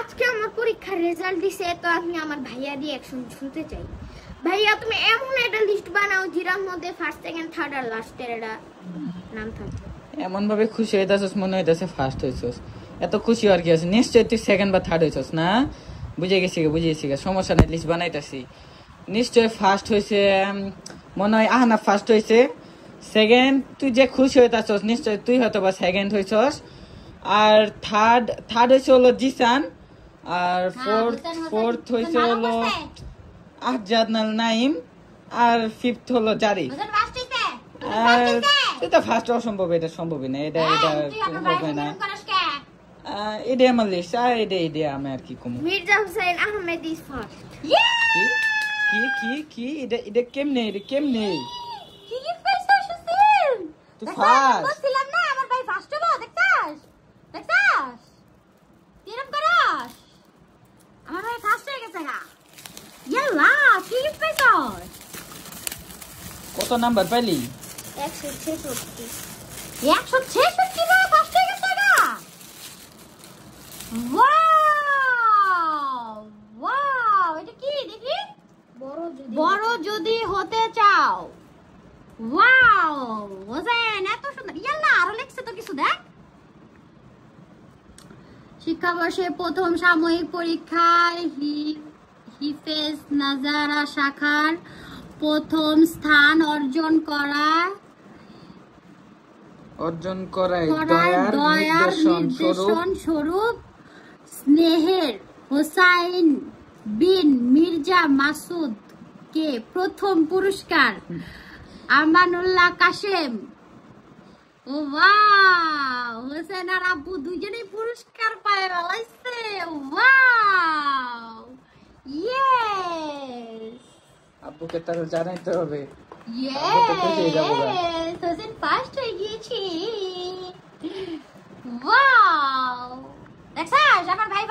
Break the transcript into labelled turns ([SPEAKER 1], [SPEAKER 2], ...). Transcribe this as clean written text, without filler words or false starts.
[SPEAKER 1] আজকে আমার পরীক্ষার রেজাল্ট দিছে, তো আমি আমার ভাইয়া রিঅ্যাকশন শুনতে চাই। ভাইয়া তুমি এমন একটা লিস্ট বানাও যেটার মধ্যে ফার্স্ট সেকেন্ড থার্ড আর লাস্টের একটা নাম থাকে।
[SPEAKER 2] এমন ভাবে খুশি হইতাছস মনে হইতাছে ফার্স্ট হইছস। এত খুশি আর কি আছে? নিশ্চয় তুই সেকেন্ড বা থার্ড হইছস না? বুঝে গেছি সমস্যা নাই, লিস্ট বানাইতাছি। নিশ্চয় ফার্স্ট হইছে, মনে হয় আহনাফ ফার্স্ট হইছে। সেকেন্ড তুই যে খুশি হইতাছস নিশ্চয় তুই হয়তো বা সেকেন্ড হইছস। আর থার্ড হইছে হলো জিসান। আর ফোর্থ হইছে হলো আহজাদ নাইম। আর ফিফথ হলো জারি। এটা ফার্স্ট অসম্ভব, এটা সম্ভবই না, এটা হবে না। এটা আমার লিস্ট, আর এটা আমি আর কি কম।
[SPEAKER 1] Mirza Hossain Ahmed is first.
[SPEAKER 2] কি এটা কেমনে
[SPEAKER 3] কি ফার্স্ট হইছেন?
[SPEAKER 2] তুই ফার্স্ট
[SPEAKER 3] বলছিলাম না আমার ভাই ফার্স্ট হলো, দেখছাস এরকম করস, আমার ভাই ফার্স্ট হয়ে গেছে গা। ইয়াল্লা কি পাইছস?
[SPEAKER 2] কত নাম্বার পাইলি?
[SPEAKER 1] 166।
[SPEAKER 3] 166 না ফার্স্ট হয়ে গেছে গা। ওয়াও এটা কি দেখি? বড় যদি হতে চাও। ওয়াও হোসেন এত সুন্দর। ইয়াল্লা আরো লেখছে তো কিছু, দেখ। শিক্ষাবর্ষে প্রথম সাময়িক পরীক্ষায় হিফেজ নাজারা শাখার প্রথম স্থান অর্জন করায় দয়ার নির্দেশন স্বরূপ স্নেহের হোসাইন বিন মির্জা মাসুদ কে প্রথম পুরস্কার আমানুল্লাহ কাশেম। ও ওয়াও হোসেন আর আব্বু দুইজনেই পুরস্কার পায় ফেলাইছে। ওয়াও ইয়েস,
[SPEAKER 2] আব্বুকে তার জানাইতে হবে।
[SPEAKER 3] ইয়েস হোসেন ফার্স্ট হয়ে গিয়েছি। ওয়াও দেখছাস আমার ভাই